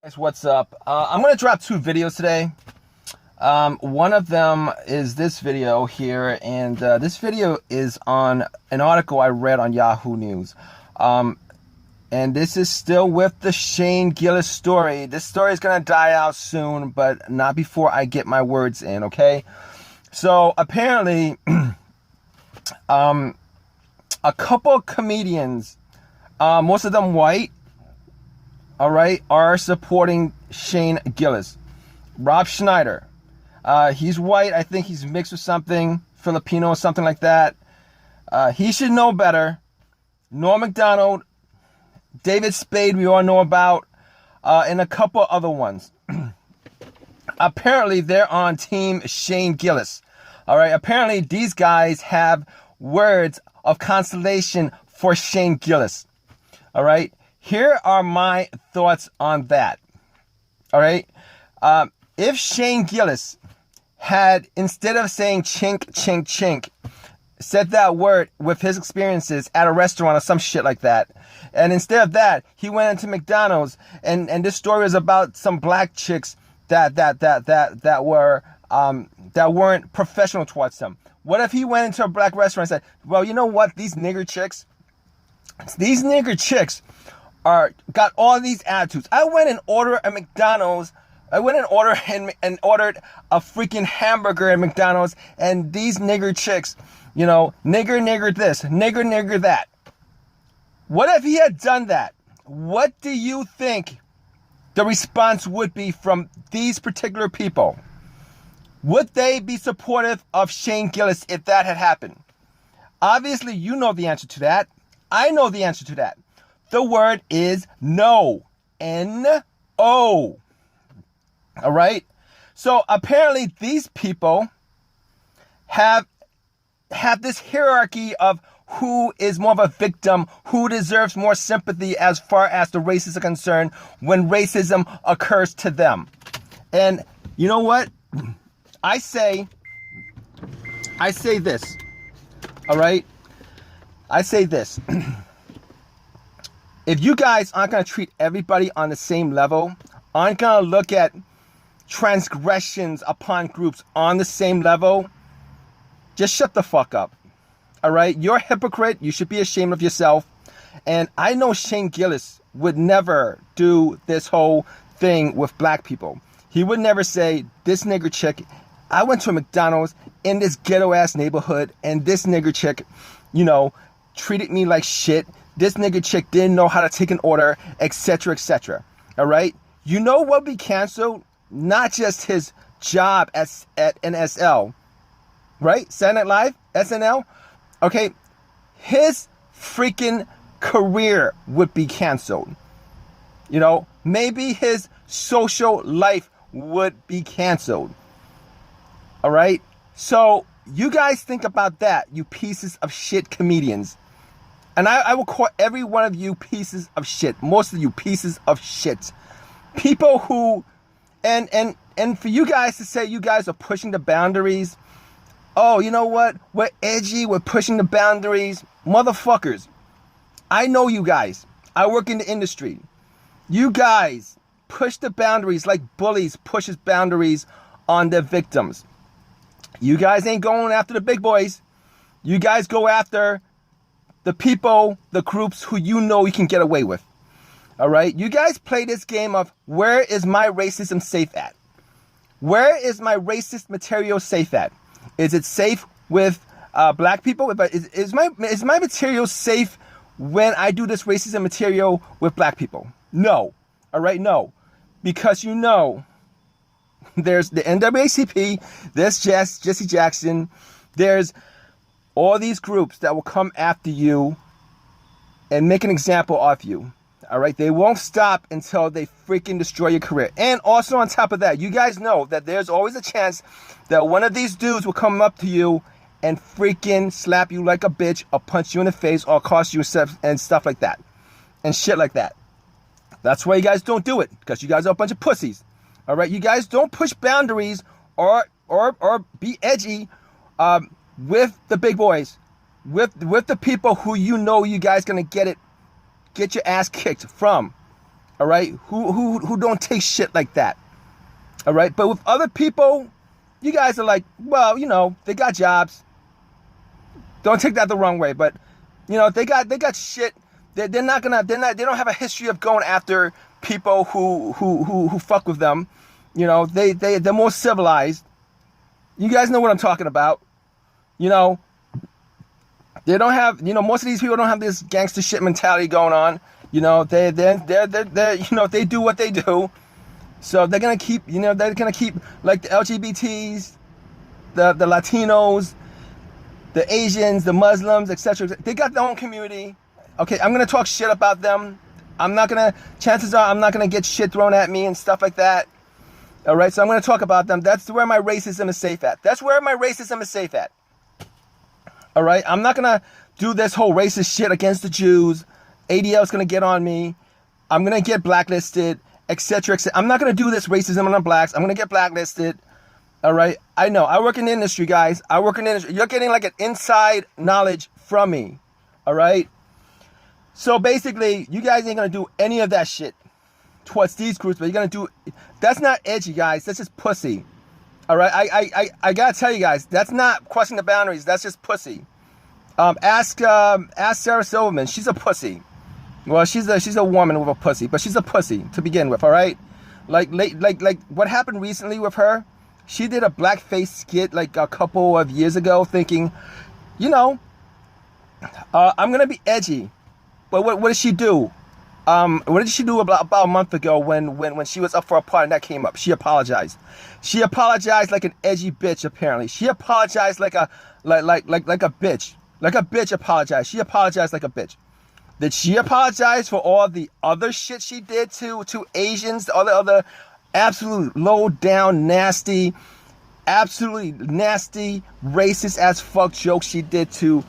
Guys, what's up? I'm gonna drop two videos today. One of them is this video here, and this video is on an article I read on Yahoo News. And this is still with the Shane Gillis story. This story is gonna die out soon, but not before I get my words in, okay? So apparently, a couple of comedians, most of them white, all right, are supporting Shane Gillis. Rob Schneider, he's white. I think he's mixed with something, Filipino or something like that. He should know better. Norm Macdonald, David Spade, we all know about, and a couple other ones. Apparently, they're on team Shane Gillis. All right, apparently these guys have words of consolation for Shane Gillis. All right. Here are my thoughts on that. All right. If Shane Gillis had, instead of saying chink, chink, chink, said that word with his experiences at a restaurant or some shit like that, and instead of that, he went into McDonald's, and this story is about some black chicks that weren't professional towards him. What if he went into a black restaurant and said, well, you know what? These nigger chicks got all these attitudes. I went and ordered a McDonald's. I went and ordered a freaking hamburger at McDonald's, and these nigger chicks, you know, nigger this, nigger that. What if he had done that? What do you think the response would be from these particular people? Would they be supportive of Shane Gillis if that had happened? Obviously, you know the answer to that. I know the answer to that. The word is no. N-O. All right? So apparently these people have this hierarchy of who is more of a victim, who deserves more sympathy as far as the racists are concerned when racism occurs to them. And you know what? I say this. All right? I say this. If you guys aren't going to treat everybody on the same level, aren't going to look at transgressions upon groups on the same level, just shut the fuck up. All right? You're a hypocrite. You should be ashamed of yourself. And I know Shane Gillis would never do this whole thing with black people. He would never say, this nigger chick, I went to a McDonald's in this ghetto ass neighborhood, and this nigger chick, you know, treated me like shit. This nigga chick didn't know how to take an order, etc., etc. All right? You know what be canceled? Not just his job at NSL, right? Saturday Night Live, SNL. Okay, his freaking career would be canceled. You know, maybe his social life would be canceled. All right? So you guys think about that, you pieces of shit comedians. And I will call every one of you pieces of shit. Most of you pieces of shit. People who, and for you guys to say you guys are pushing the boundaries. Oh, you know what? We're edgy. We're pushing the boundaries. Motherfuckers. I know you guys. I work in the industry. You guys push the boundaries like bullies pushes boundaries on their victims. You guys ain't going after the big boys. You guys go after the people, the groups who you know you can get away with. All right? You guys play this game of where is my racism safe at? Where is my racist material safe at? Is it safe with black people? Is my material safe when I do this racism material with black people? No. All right? No. Because you know there's the NAACP, there's Jesse Jackson, there's all these groups that will come after you and make an example of you. All right? They won't stop until they freaking destroy your career. And also on top of that, you guys know that there's always a chance that one of these dudes will come up to you and freaking slap you like a bitch or punch you in the face or cost you and stuff like that. And shit like that. That's why you guys don't do it. Because you guys are a bunch of pussies. All right? You guys don't push boundaries or be edgy with the big boys, with the people who you know you guys gonna get your ass kicked from. all right, who don't take shit like that, all right? But with other people, you guys are like, well, you know, they got jobs. Don't take that the wrong way, but you know, they got shit. They don't have a history of going after people who fuck with them. You know, they're more civilized. You guys know what I'm talking about. You know, they don't have, you know, most of these people don't have this gangster shit mentality going on. You know, they're you know, they do what they do. So they're gonna keep, you know, they're gonna keep like the LGBTs, the Latinos, the Asians, the Muslims, etc. They got their own community. Okay, I'm gonna talk shit about them. Chances are I'm not gonna get shit thrown at me and stuff like that. All right, so I'm gonna talk about them. That's where my racism is safe at. That's where my racism is safe at. All right, I'm not gonna do this whole racist shit against the Jews. ADL's gonna get on me. I'm gonna get blacklisted, etc., etc. I'm not gonna do this racism on blacks. I'm gonna get blacklisted. All right, I know. I work in the industry, guys. I work in the industry. You're getting like an inside knowledge from me. All right. So basically, you guys ain't gonna do any of that shit towards these groups, but you're gonna do. That's not edgy, guys. That's just pussy. All right. I gotta tell you guys, that's not crossing the boundaries. That's just pussy. Ask Sarah Silverman. She's a pussy. Well, she's a woman with a pussy, but she's a pussy to begin with. All right. Like what happened recently with her? She did a blackface skit like a couple of years ago, thinking, you know, I'm gonna be edgy. But what did she do? What did she do about a month ago when she was up for a part and that came up? She apologized. She apologized like an edgy bitch. Apparently, she apologized like a bitch. Like a bitch apologized. She apologized like a bitch. Did she apologize for all the other shit she did to Asians, all the other absolute low down, nasty, absolutely nasty, racist as fuck jokes she did to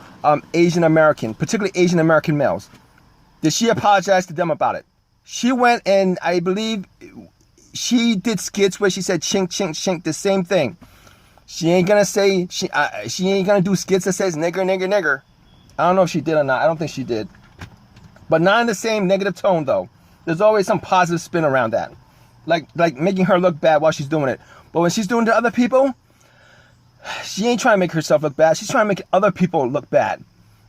Asian American, particularly Asian American males? Did she apologize to them about it? She went and I believe she did skits where she said chink, chink, chink, the same thing. She ain't gonna say, she ain't gonna do skits that says nigger, nigger, nigger. I don't know if she did or not. I don't think she did. But not in the same negative tone though. There's always some positive spin around that. Like making her look bad while she's doing it. But when she's doing it to other people, she ain't trying to make herself look bad. She's trying to make other people look bad.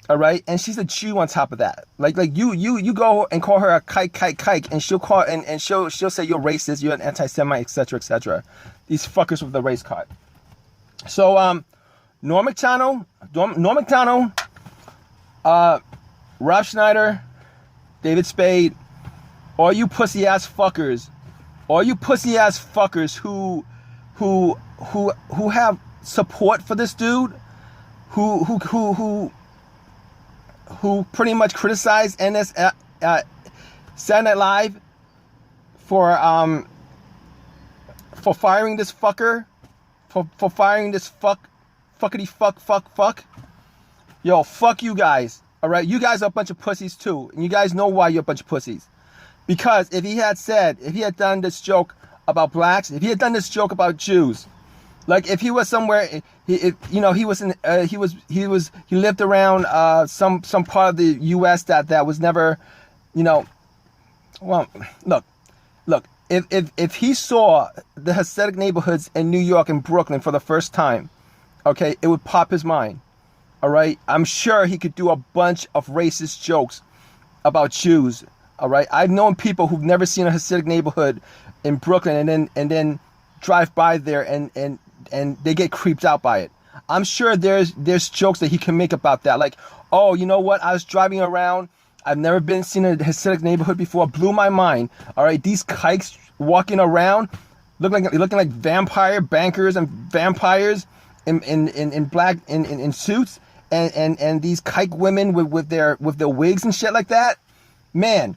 All right, and she's a Jew on top of that. Like you go and call her a kike, and she'll call and she'll say you're racist, you're an anti-Semite, etc., etc. These fuckers with the race card. So Norm Macdonald, Rob Schneider, David Spade, all you pussy ass fuckers who have support for this dude, who pretty much criticized Saturday Night Live for firing this fucker, for firing this fuckity fuck. Yo, fuck you guys. All right, you guys are a bunch of pussies too, and you guys know why you're a bunch of pussies. Because if he had done this joke about blacks, if he had done this joke about Jews, like if he was somewhere, he lived around some part of the U.S. that was never, you know, well, look, if he saw the Hasidic neighborhoods in New York and Brooklyn for the first time, okay, it would pop his mind. All right, I'm sure he could do a bunch of racist jokes about Jews. All right, I've known people who've never seen a Hasidic neighborhood in Brooklyn and then drive by there and they get creeped out by it. I'm sure there's jokes that he can make about that. Like, oh, you know what? I was driving around. I've never seen a Hasidic neighborhood before. Blew my mind. All right, these kikes walking around, looking like vampire bankers and vampires in black in suits, and these kike women with their wigs and shit like that. Man,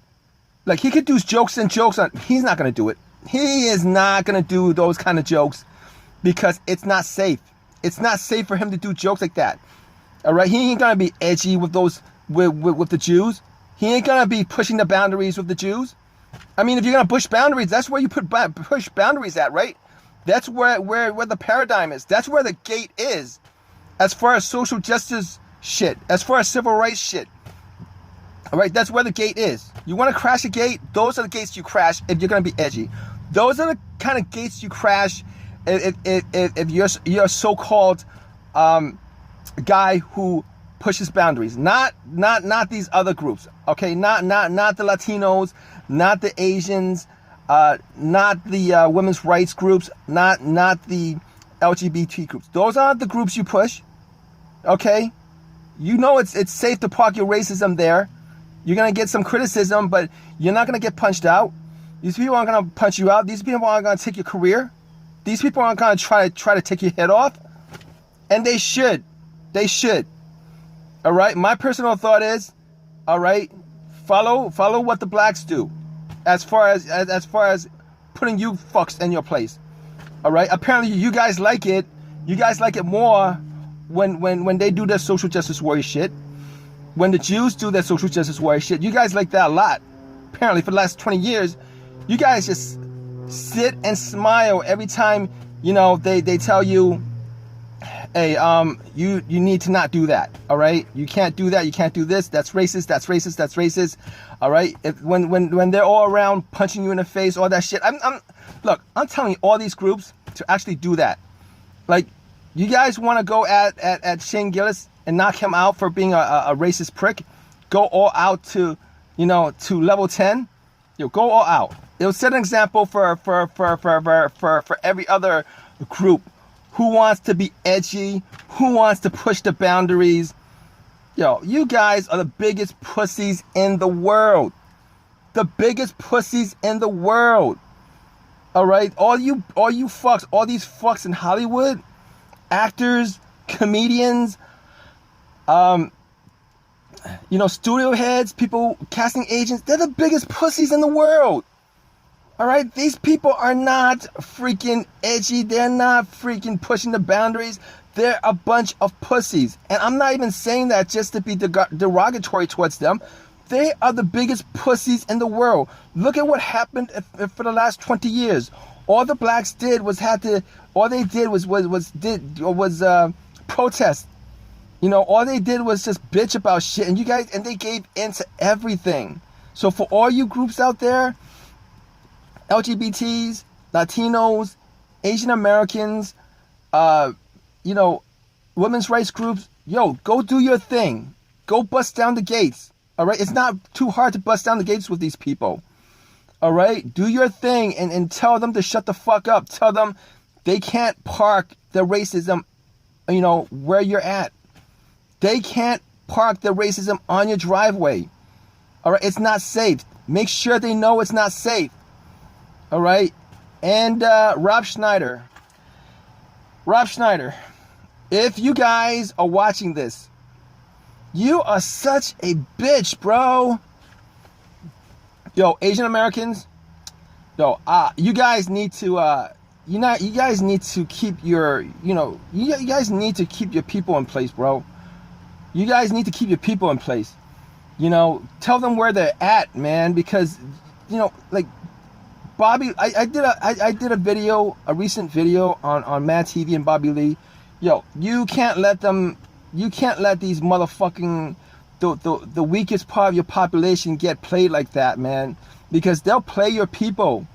like he could do jokes on. He's not gonna do it. He is not gonna do those kind of jokes because it's not safe. It's not safe for him to do jokes like that. All right, he ain't gonna be edgy with those with the Jews. He ain't gonna be pushing the boundaries with the Jews. I mean, if you're gonna push boundaries, that's where you push boundaries at, right? That's where the paradigm is. That's where the gate is, as far as social justice shit, as far as civil rights shit. All right, that's where the gate is. You want to crash a gate? Those are the gates you crash if you're going to be edgy. Those are the kind of gates you crash if you're a so-called guy who pushes boundaries. Not these other groups. Okay, not the Latinos, not the Asians, not the women's rights groups, not the LGBT groups. Those aren't the groups you push. Okay, you know it's safe to park your racism there. You're going to get some criticism, but you're not going to get punched out. These people aren't going to punch you out. These people aren't going to take your career. These people aren't going to try to take your head off. And they should. They should. All right? My personal thought is, all right, follow what the blacks do as far as putting you fucks in your place. All right? Apparently you guys like it. You guys like it more when they do their social justice warrior shit. When the Jews do their social justice warrior shit, you guys like that a lot. Apparently, for the last 20 years, you guys just sit and smile every time, you know, they tell you, hey, you need to not do that. All right, you can't do that. You can't do this. That's racist. That's racist. That's racist. All right. When they're all around punching you in the face, all that shit. Look, I'm telling you, all these groups to actually do that. Like, you guys want to go at Shane Gillis and knock him out for being a racist prick, go all out to, you know, to level 10. You know, go all out. It'll set an example for every other group who wants to be edgy, who wants to push the boundaries. Yo, you guys are the biggest pussies in the world. The biggest pussies in the world. All right, all you fucks, all these fucks in Hollywood, actors, comedians, you know, studio heads, people, casting agents, they're the biggest pussies in the world. All right, these people are not freaking edgy. They're not freaking pushing the boundaries. They're a bunch of pussies. And I'm not even saying that just to be derogatory towards them. They are the biggest pussies in the world. Look at what happened for the last 20 years. All the blacks did was protest. You know, all they did was just bitch about shit, and they gave in to everything. So for all you groups out there, LGBTs, Latinos, Asian Americans, you know, women's rights groups, yo, go do your thing. Go bust down the gates. All right, it's not too hard to bust down the gates with these people. All right, do your thing and tell them to shut the fuck up. Tell them they can't park their racism, you know, where you're at. They can't park their racism on your driveway. All right, it's not safe. Make sure they know it's not safe. All right, and Rob Schneider, if you guys are watching this, you are such a bitch, bro. Yo, Asian Americans, yo, you guys need to, you guys need to keep your, you guys need to keep your people in place, bro. You guys need to keep your people in place. You know, tell them where they're at, man, because, you know, like, Bobby, I did a video, a recent video on Mad TV and Bobby Lee. Yo, you can't let these motherfucking, the weakest part of your population get played like that, man. Because they'll play your people.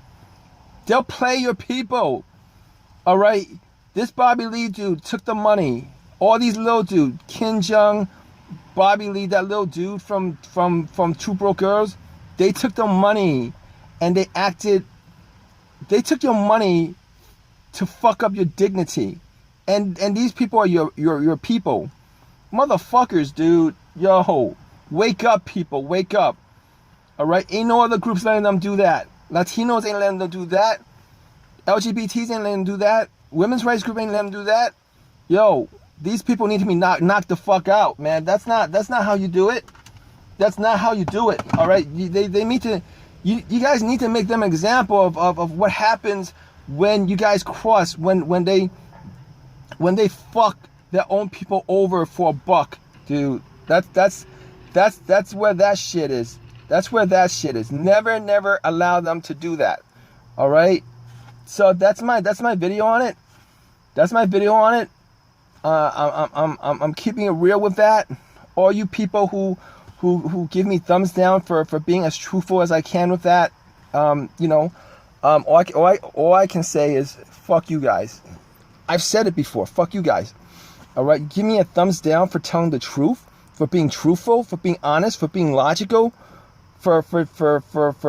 They'll play your people. All right? This Bobby Lee dude took the money. All these little dudes, Kim Jong, Bobby Lee, that little dude from Two Broke Girls, they took the money and they took your money to fuck up your dignity. And these people are your people. Motherfuckers, dude. Yo, wake up, people. Wake up. All right? Ain't no other groups letting them do that. Latinos ain't letting them do that. LGBTs ain't letting them do that. Women's rights group ain't letting them do that. Yo, these people need to be knocked the fuck out, man. That's not how you do it. That's not how you do it. All right? They need to... You guys need to make them an example of what happens when you guys cross, when they fuck their own people over for a buck, dude. That's where that shit is. That's where that shit is. Never allow them to do that. All right. So that's my video on it. That's my video on it. I'm keeping it real with that. All you people who who give me thumbs down for being as truthful as I can with that. You know, all I can say is fuck you guys. I've said it before. Fuck you guys. All right, give me a thumbs down for telling the truth, for being truthful, for being honest, for being logical, for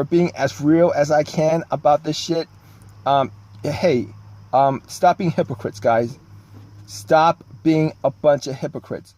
being as real as I can about this shit. Hey, stop being hypocrites, guys. Stop being a bunch of hypocrites.